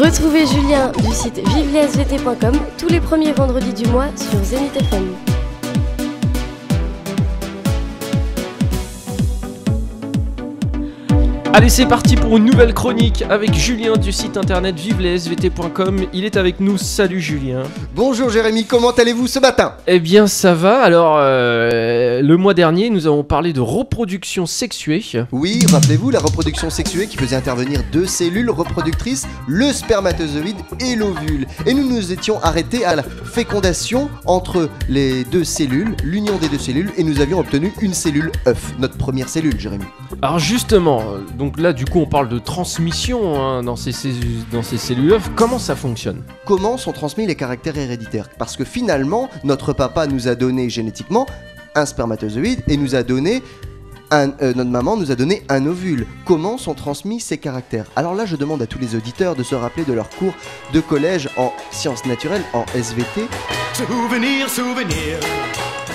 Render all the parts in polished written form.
Retrouvez Julien du site vivelesvt.com tous les premiers vendredis du mois sur Zenith FM. Allez, c'est parti pour une nouvelle chronique avec Julien du site internet vivelesvt.com. Il est avec nous. Salut Julien. Bonjour Jérémy, comment allez-vous ce matin ? Eh bien ça va. Alors le mois dernier nous avons parlé de reproduction sexuée. Oui, rappelez-vous la reproduction sexuée qui faisait intervenir deux cellules reproductrices, le spermatozoïde et l'ovule. Et nous nous étions arrêtés à la fécondation entre les deux cellules, l'union des deux cellules, et nous avions obtenu une cellule œuf, notre première cellule Jérémy. Alors justement, donc là du coup on parle de transmission dans ces cellules œufs. Comment ça fonctionne ? Comment sont transmis les caractères héréditaires ? Parce que finalement, notre papa nous a donné génétiquement un spermatozoïde et nous a donné notre maman nous a donné un ovule. Comment sont transmis ces caractères ? Alors là, je demande à tous les auditeurs de se rappeler de leur cours de collège en sciences naturelles, en SVT. Souvenir.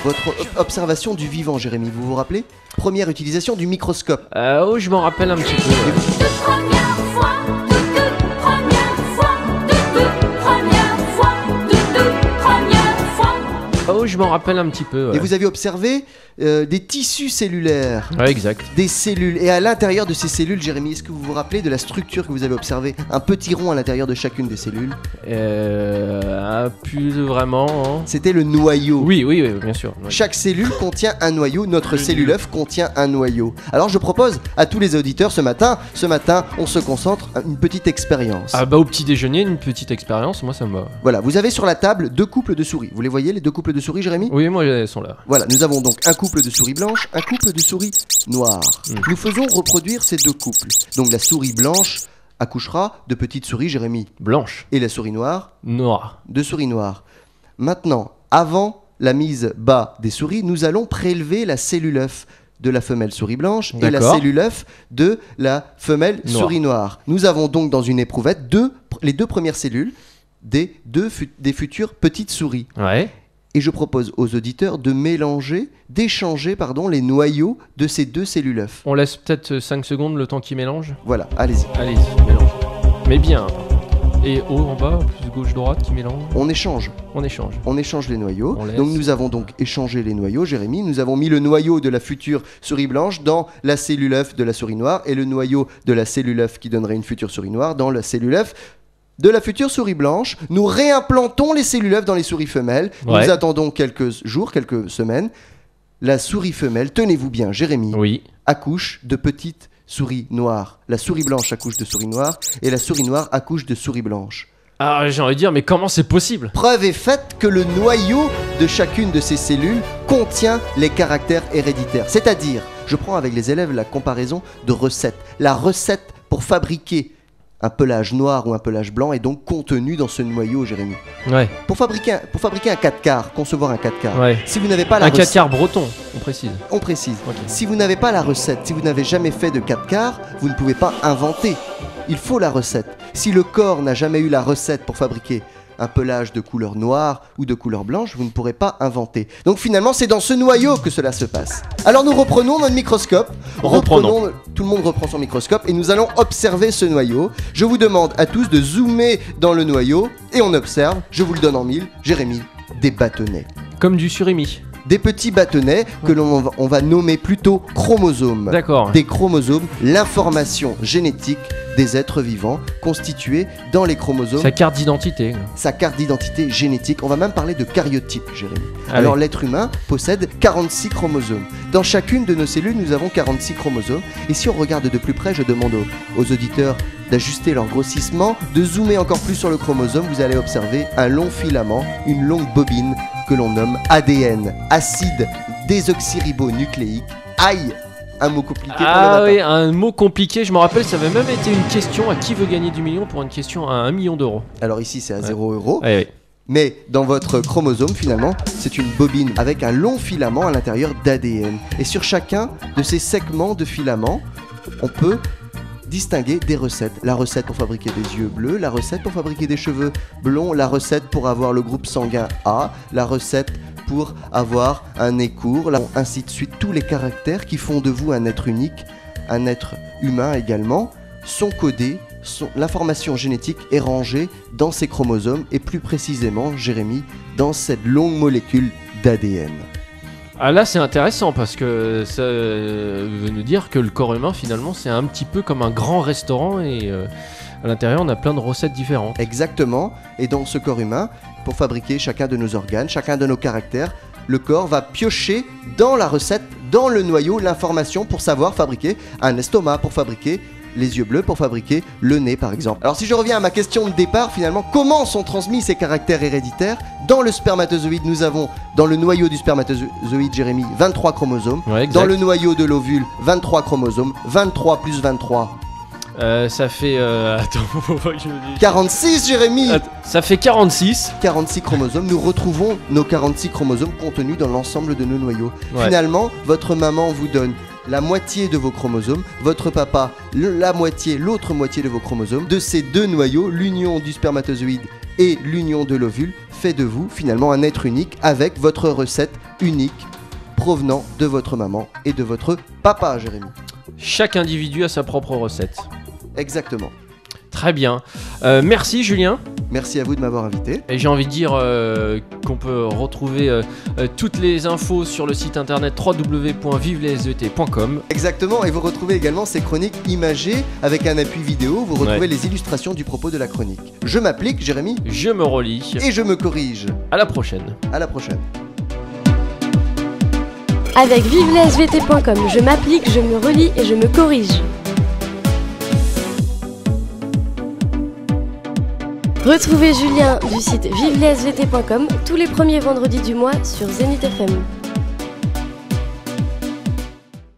Votre observation du vivant, Jérémy, vous vous rappelez ? Première utilisation du microscope. Oh, je m'en rappelle un petit peu. Oh, je m'en rappelle un petit peu. Ouais. Et vous avez observé des tissus cellulaires. Ouais, exact. Des cellules. Et à l'intérieur de ces cellules, Jérémy, est-ce que vous vous rappelez de la structure que vous avez observée ? Un petit rond à l'intérieur de chacune des cellules. Plus vraiment. Hein. C'était le noyau. Oui, bien sûr. Ouais. Chaque cellule contient un noyau. Notre cellule œuf contient un noyau. Alors je propose à tous les auditeurs ce matin, on se concentre à une petite expérience. Ah bah au petit déjeuner, une petite expérience, moi ça me va. Voilà, vous avez sur la table deux couples de souris. Vous les voyez, les deux couples de souris, Jérémy ? Oui, moi elles sont là. Voilà, nous avons donc un couple de souris blanches, un couple de souris noires. Nous faisons reproduire ces deux couples. Donc la souris blanche accouchera de petites souris, Jérémy. Blanche. Et la souris noire ? Noire. De souris noires. Maintenant, avant la mise bas des souris, nous allons prélever la cellule œuf de la femelle souris blanche. D'accord. Et la cellule œuf de la femelle souris noire. Nous avons donc dans une éprouvette les deux premières cellules des futures petites souris. Ouais. Et je propose aux auditeurs d'échanger les noyaux de ces deux cellules œufs. On laisse peut-être 5 secondes le temps qu'ils mélangent. Voilà, allez-y. Allez-y, mélange. Mais bien. Et haut en bas, plus gauche-droite qui mélange. On échange les noyaux. Donc nous avons donc échangé les noyaux, Jérémy. Nous avons mis le noyau de la future souris blanche dans la cellule œuf de la souris noire et le noyau de la cellule œuf qui donnerait une future souris noire dans la cellule œuf de la future souris blanche. Nous réimplantons les cellules œufs dans les souris femelles. Nous attendons quelques jours, quelques semaines. La souris femelle, tenez-vous bien, Jérémy, accouche de petites souris noires. La souris blanche accouche de souris noires et la souris noire accouche de souris blanche. Ah, j'ai envie de dire, mais comment c'est possible ? Preuve est faite que le noyau de chacune de ces cellules contient les caractères héréditaires. C'est-à-dire, je prends avec les élèves la comparaison de recettes. La recette pour fabriquer un pelage noir ou un pelage blanc est donc contenu dans ce noyau, Jérémy. Ouais. Pour fabriquer un 4 quarts, concevoir un 4 quarts, si vous n'avez pas la recette... Un 4 quarts breton, on précise. On précise. Okay. Si vous n'avez pas la recette, si vous n'avez jamais fait de 4 quarts, vous ne pouvez pas inventer. Il faut la recette. Si le corps n'a jamais eu la recette pour fabriquer un pelage de couleur noire ou de couleur blanche, vous ne pourrez pas inventer. Donc finalement, c'est dans ce noyau que cela se passe. Alors nous reprenons notre microscope. Tout le monde reprend son microscope et nous allons observer ce noyau. Je vous demande à tous de zoomer dans le noyau et on observe, je vous le donne en mille, Jérémy, des bâtonnets. Comme du surimi. Des petits bâtonnets que on va nommer plutôt chromosomes. D'accord. Des chromosomes, l'information génétique des êtres vivants constituée dans les chromosomes. Sa carte d'identité. Sa carte d'identité génétique. On va même parler de cariotype, Jérémy. Alors l'être humain possède 46 chromosomes. Dans chacune de nos cellules, nous avons 46 chromosomes. Et si on regarde de plus près, je demande aux auditeurs d'ajuster leur grossissement, de zoomer encore plus sur le chromosome. Vous allez observer un long filament, une longue bobine que l'on nomme ADN, acide désoxyribonucléique. Aïe, un mot compliqué pour le matin. Ah oui, un mot compliqué, je me rappelle, ça avait même été une question à qui veut gagner du million pour une question à 1 million d'euros. Alors ici c'est à 0 euros. Oui. Mais dans votre chromosome, finalement, c'est une bobine avec un long filament à l'intérieur d'ADN. Et sur chacun de ces segments de filament, on peut distinguer des recettes. La recette pour fabriquer des yeux bleus, la recette pour fabriquer des cheveux blonds, la recette pour avoir le groupe sanguin A, la recette pour avoir un nez court, ainsi de suite. Tous les caractères qui font de vous un être unique, un être humain également, sont codés l'information génétique est rangée dans ces chromosomes et plus précisément, Jérémy, dans cette longue molécule d'ADN. Ah là c'est intéressant parce que ça veut nous dire que le corps humain finalement c'est un petit peu comme un grand restaurant et à l'intérieur on a plein de recettes différentes. Exactement, et dans ce corps humain, pour fabriquer chacun de nos organes, chacun de nos caractères, le corps va piocher dans la recette, dans le noyau, l'information pour savoir fabriquer un estomac, pour fabriquer les yeux bleus, pour fabriquer le nez par exemple. Alors si je reviens à ma question de départ, finalement, comment sont transmis ces caractères héréditaires? Dans le spermatozoïde, nous avons, dans le noyau du spermatozoïde, Jérémy, 23 chromosomes. Ouais, dans le noyau de l'ovule, 23 chromosomes. 23 plus 23. Ça fait... attends, faut pas que je me dise. 46, Jérémy. Ça fait 46. 46 chromosomes. Nous retrouvons nos 46 chromosomes contenus dans l'ensemble de nos noyaux. Ouais. Finalement, votre maman vous donne la moitié de vos chromosomes, votre papa l'autre moitié de vos chromosomes. De ces deux noyaux, l'union du spermatozoïde et l'union de l'ovule fait de vous finalement un être unique avec votre recette unique provenant de votre maman et de votre papa, Jérémy. Chaque individu a sa propre recette. Exactement. Très bien. Merci Julien. Merci à vous de m'avoir invité. Et j'ai envie de dire qu'on peut retrouver toutes les infos sur le site internet www.vivelessvet.com. Exactement, et vous retrouvez également ces chroniques imagées avec un appui vidéo. Vous retrouvez les illustrations du propos de la chronique. Je m'applique, Jérémy. Je me relis. Et je me corrige. À la prochaine. À la prochaine. Avec vivelessvt.com, je m'applique, je me relis et je me corrige. Retrouvez Julien du site vivelessvt.com tous les premiers vendredis du mois sur Zenith FM.